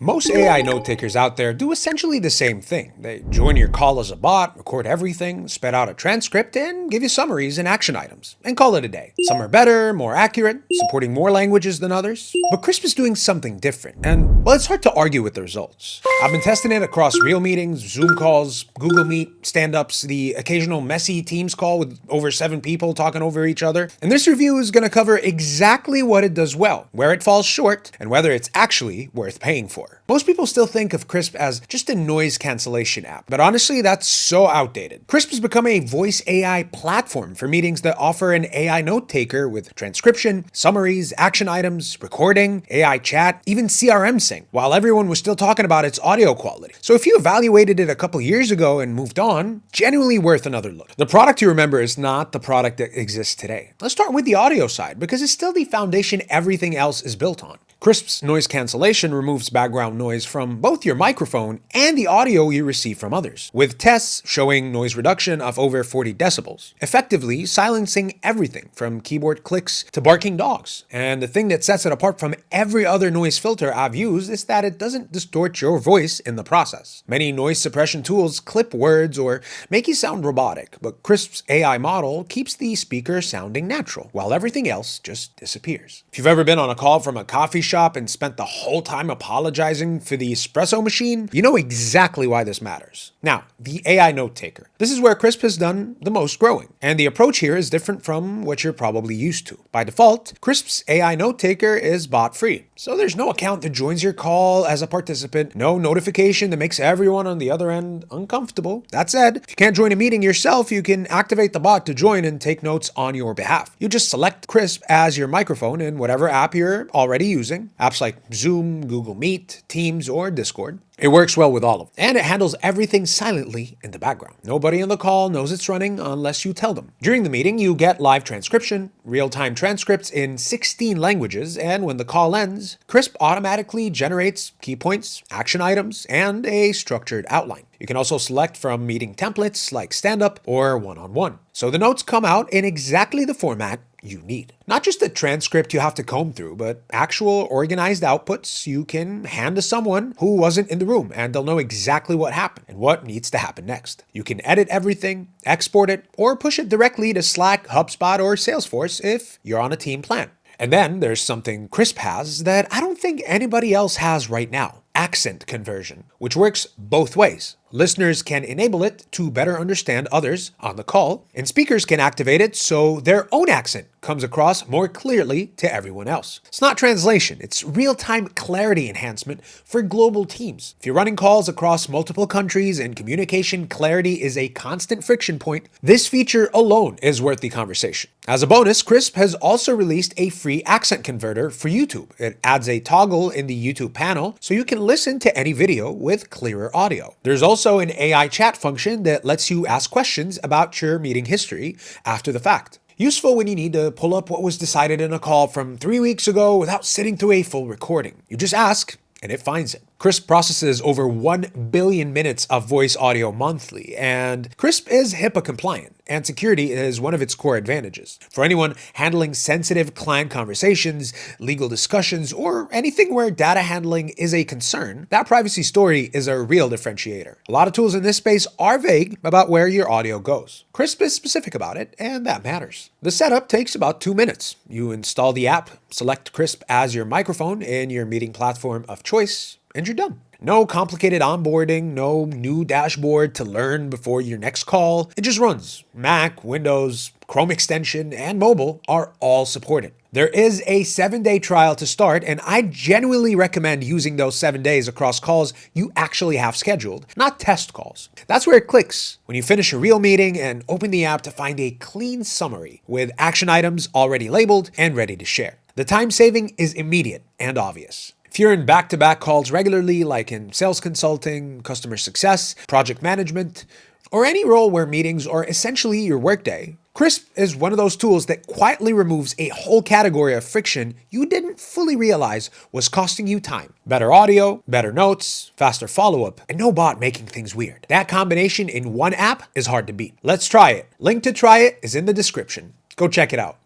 Most AI note takers out there do essentially the same thing. They join your call as a bot, record everything, spit out a transcript, and give you summaries and action items, and call it a day. Some are better, more accurate, supporting more languages than others. But Krisp is doing something different, and well, it's hard to argue with the results. I've been testing it across real meetings, Zoom calls, Google Meet, stand-ups, the occasional messy Teams call with over 7 people talking over each other. And this review is going to cover exactly what it does well, where it falls short, and whether it's actually worth paying for. Most people still think of Krisp as just a noise cancellation app, but honestly, that's so outdated. Krisp has become a voice AI platform for meetings that offer an AI note taker with transcription, summaries, action items, recording, AI chat, even CRM sync, while everyone was still talking about its audio quality. So if you evaluated it a couple years ago and moved on, genuinely worth another look. The product you remember is not the product that exists today. Let's start with the audio side, because it's still the foundation everything else is built on. Krisp's noise cancellation removes background noise from both your microphone and the audio you receive from others, with tests showing noise reduction of over 40 decibels, effectively silencing everything from keyboard clicks to barking dogs. And the thing that sets it apart from every other noise filter I've used is that it doesn't distort your voice in the process. Many noise suppression tools clip words or make you sound robotic, but Krisp's AI model keeps the speaker sounding natural, while everything else just disappears. If you've ever been on a call from a coffee shop and spent the whole time apologizing for the espresso machine, you know exactly why this matters. Now, the AI note taker. This is where Krisp has done the most growing, and the approach here is different from what you're probably used to. By default, Krisp's AI note taker is bot free, so there's no account that joins your call as a participant, no notification that makes everyone on the other end uncomfortable. That said, if you can't join a meeting yourself, you can activate the bot to join and take notes on your behalf. You just select Krisp as your microphone in whatever app you're already using, apps like Zoom, Google Meet, Teams, or Discord. It works well with all of them, and it handles everything silently in the background. Nobody on the call knows it's running unless you tell them. During the meeting, you get live transcription, real-time transcripts in 16 languages, and when the call ends, Krisp automatically generates key points, action items, and a structured outline. You can also select from meeting templates like stand-up or one-on-one. So the notes come out in exactly the format you need. Not just a transcript you have to comb through, but actual organized outputs you can hand to someone who wasn't in the room, and they'll know exactly what happened and what needs to happen next. You can edit everything, export it, or push it directly to Slack, HubSpot, or Salesforce if you're on a team plan. And then there's something Krisp has that I don't think anybody else has right now. Accent conversion, which works both ways. Listeners can enable it to better understand others on the call, and speakers can activate it so their own accent comes across more clearly to everyone else. It's not translation, it's real-time clarity enhancement for global teams. If you're running calls across multiple countries and communication clarity is a constant friction point, this feature alone is worth the conversation. As a bonus, Krisp has also released a free accent converter for YouTube. It adds a toggle in the YouTube panel so you can listen to any video with clearer audio. There's also an AI chat function that lets you ask questions about your meeting history after the fact. Useful when you need to pull up what was decided in a call from 3 weeks ago without sitting through a full recording. You just ask, and it finds it. Krisp processes over 1 billion minutes of voice audio monthly, and Krisp is HIPAA compliant, and security is one of its core advantages. For anyone handling sensitive client conversations, legal discussions, or anything where data handling is a concern, that privacy story is a real differentiator. A lot of tools in this space are vague about where your audio goes. Krisp is specific about it, and that matters. The setup takes about 2 minutes. You install the app, select Krisp as your microphone in your meeting platform of choice, and you're done. No complicated onboarding, no new dashboard to learn before your next call. It just runs. Mac, Windows, Chrome extension, and mobile are all supported. There is a 7-day trial to start, and I genuinely recommend using those 7 days across calls you actually have scheduled, not test calls. That's where it clicks when you finish a real meeting and open the app to find a clean summary with action items already labeled and ready to share. The time saving is immediate and obvious. If you're in back-to-back calls regularly, like in sales consulting, customer success, project management, or any role where meetings are essentially your workday, Krisp is one of those tools that quietly removes a whole category of friction you didn't fully realize was costing you time. Better audio, better notes, faster follow-up, and no bot making things weird. That combination in one app is hard to beat. Let's try it. Link to try it is in the description. Go check it out.